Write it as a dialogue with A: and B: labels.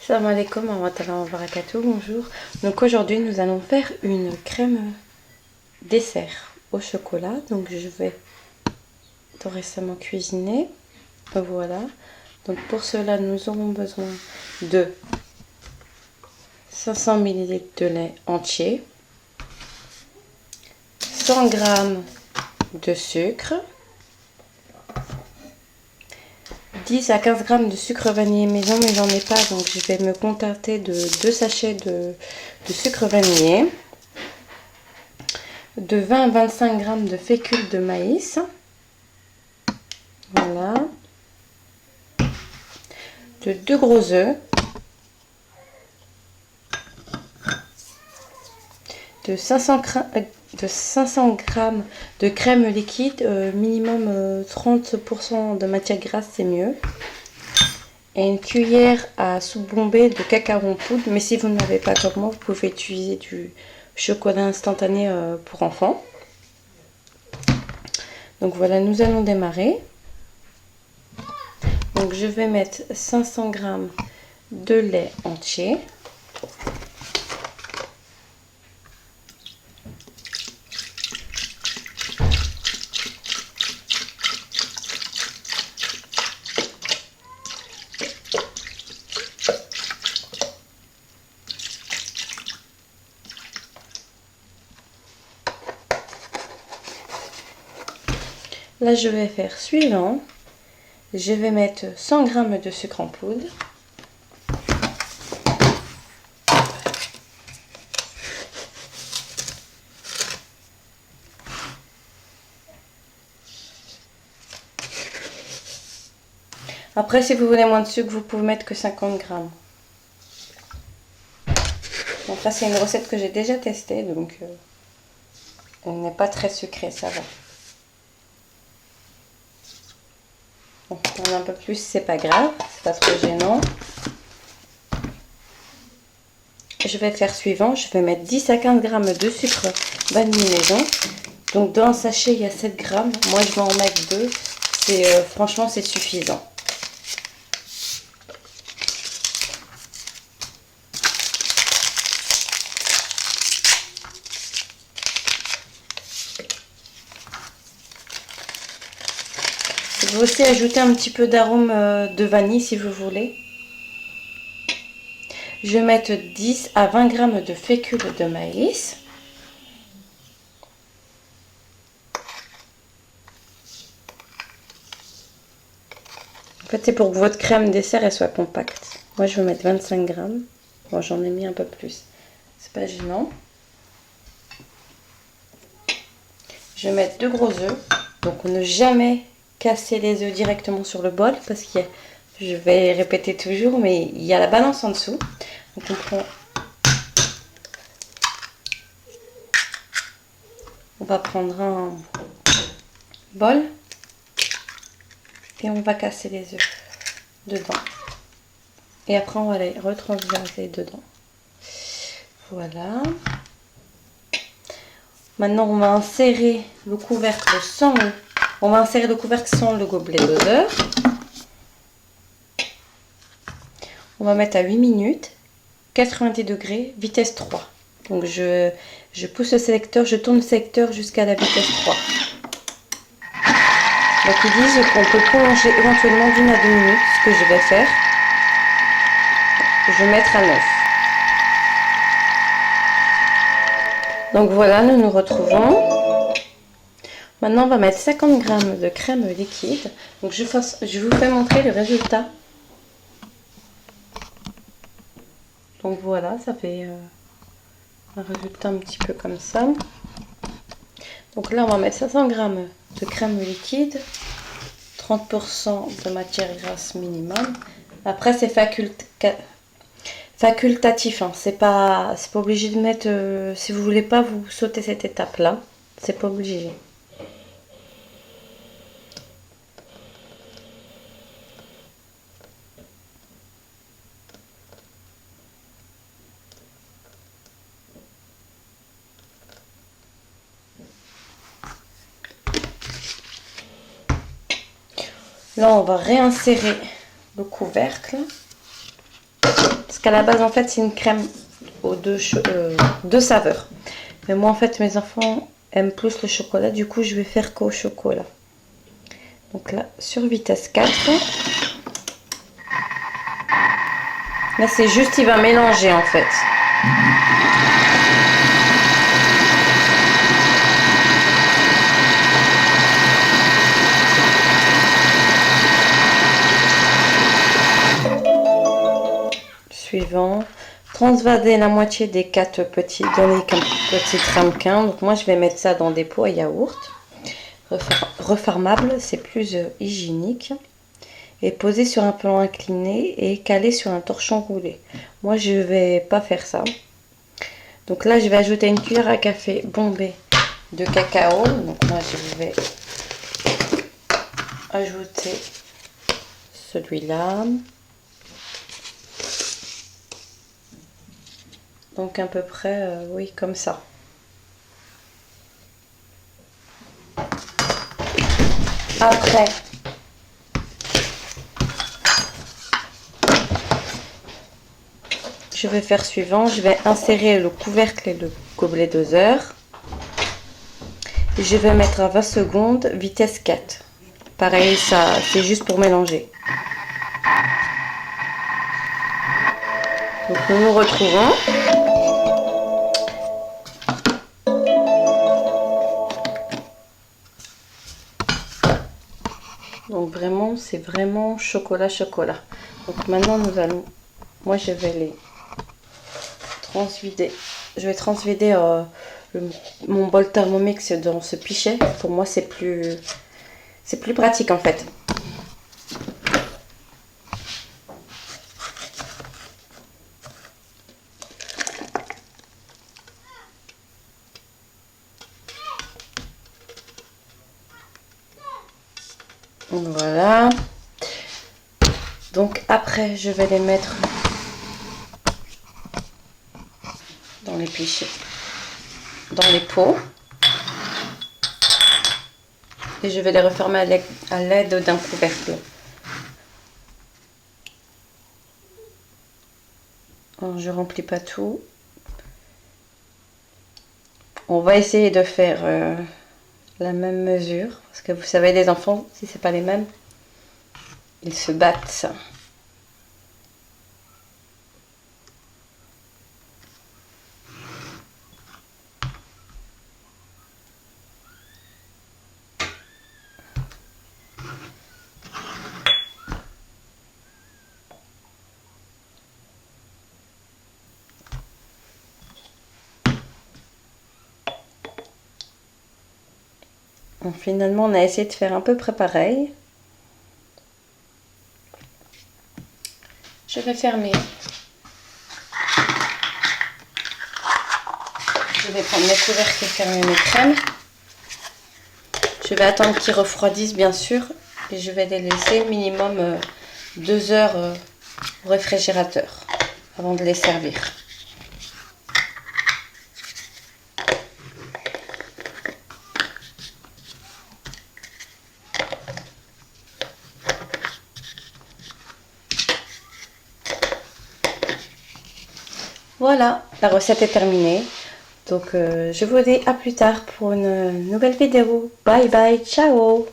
A: Salam alaikum wa rahmatullahi wa barakatuh, bonjour. Donc aujourd'hui nous allons faire une crème dessert au chocolat. Donc je vais tout récemment cuisiner. Voilà. Donc pour cela nous aurons besoin de 500 ml de lait entier, 100 g de sucre, 10 à 15 g de sucre vanillé maison, mais j'en ai pas, donc je vais me contenter de 2 sachets de sucre vanillé, de 20 à 25 g de fécule de maïs, voilà, de 2 gros œufs, de 500 g de crème liquide, minimum 30% de matière grasse, c'est mieux. Et une cuillère à soupe bombée de cacao en poudre. Mais si vous n'avez pas comme moi, vous pouvez utiliser du chocolat instantané pour enfants. Donc voilà, nous allons démarrer. Donc je vais mettre 500 g de lait entier. Là, je vais faire suivant. Je vais mettre 100 g de sucre en poudre. Après, si vous voulez moins de sucre, vous pouvez mettre que 50 g. Donc là, c'est une recette que j'ai déjà testée, donc elle n'est pas très sucrée, ça va. Bon, on a un peu plus, c'est pas grave, c'est pas trop gênant. Je vais faire suivant, je vais mettre 10 à 15 g de sucre vanille maison. Donc dans un sachet, il y a 7 g. Moi, je vais en mettre 2. Franchement, c'est suffisant. Vous pouvez aussi ajouter un petit peu d'arôme de vanille si vous voulez. Je vais mettre 10 à 20 g de fécule de maïs. En fait, c'est pour que votre crème dessert elle soit compacte. Moi, je vais mettre 25 g. Bon, j'en ai mis un peu plus. C'est pas gênant. Je vais mettre 2 gros œufs. Donc, ne jamais casser les œufs directement sur le bol parce que je vais répéter toujours, mais il y a la balance en dessous. Donc, on va prendre un bol et on va casser les œufs dedans. Et après, on va les retransvaser dedans. Voilà. Maintenant, on va insérer le couvercle sans le gobelet doseur. On va mettre à 8 minutes, 90 degrés, vitesse 3. Donc, je pousse le sélecteur, je tourne le sélecteur jusqu'à la vitesse 3. Donc, ils disent qu'on peut prolonger éventuellement d'1 à 2 minutes, ce que je vais faire. Je vais mettre à 9. Donc voilà, nous nous retrouvons. Maintenant, on va mettre 50 g de crème liquide. Donc je vous fais montrer le résultat. Donc voilà, ça fait un résultat un petit peu comme ça. Donc là, on va mettre 500 g de crème liquide, 30% de matière grasse minimum. Après, c'est facultatif, hein. C'est pas obligé de mettre, si vous voulez pas, vous sautez cette étape là, c'est pas obligé. Là, on va réinsérer le couvercle. Parce qu'à la base, en fait, c'est une crème aux deux saveurs. Mais moi, en fait, mes enfants aiment plus le chocolat. Du coup, je vais faire qu'au chocolat. Donc là, sur vitesse 4. Là, c'est juste, il va mélanger, en fait. Suivant. Transvaser la moitié des 4 petits, donner quelques petits ramequins. Donc moi, je vais mettre ça dans des pots à yaourt. Refermable, c'est plus hygiénique. Et poser sur un plan incliné et caler sur un torchon roulé. Moi, je vais pas faire ça. Donc là, je vais ajouter une cuillère à café bombée de cacao. Donc moi, je vais ajouter celui-là. Donc à peu près, oui, comme ça. Après, je vais faire suivant. Je vais insérer le couvercle et le gobelet doseur. Et je vais mettre à 20 secondes, vitesse 4. Pareil, ça, c'est juste pour mélanger. Donc nous nous retrouvons. Donc vraiment, c'est vraiment chocolat. Donc maintenant, moi je vais les transvider. Je vais transvider mon bol Thermomix dans ce pichet. Pour moi, c'est plus pratique en fait. Voilà. Donc après, je vais les mettre dans les pichets, dans les pots. Et je vais les refermer à l'aide d'un couvercle. Alors, je remplis pas tout. On va essayer de faire la même mesure. Parce que vous savez, les enfants, si c'est pas les mêmes, ils se battent. Donc, finalement, on a essayé de faire à peu près pareil. Je vais fermer. Je vais prendre mes couvercles et fermer mes crèmes. Je vais attendre qu'ils refroidissent bien sûr. Et je vais les laisser minimum 2 heures au réfrigérateur avant de les servir. Voilà, la recette est terminée. Donc je vous dis à plus tard pour une nouvelle vidéo. Bye bye, ciao!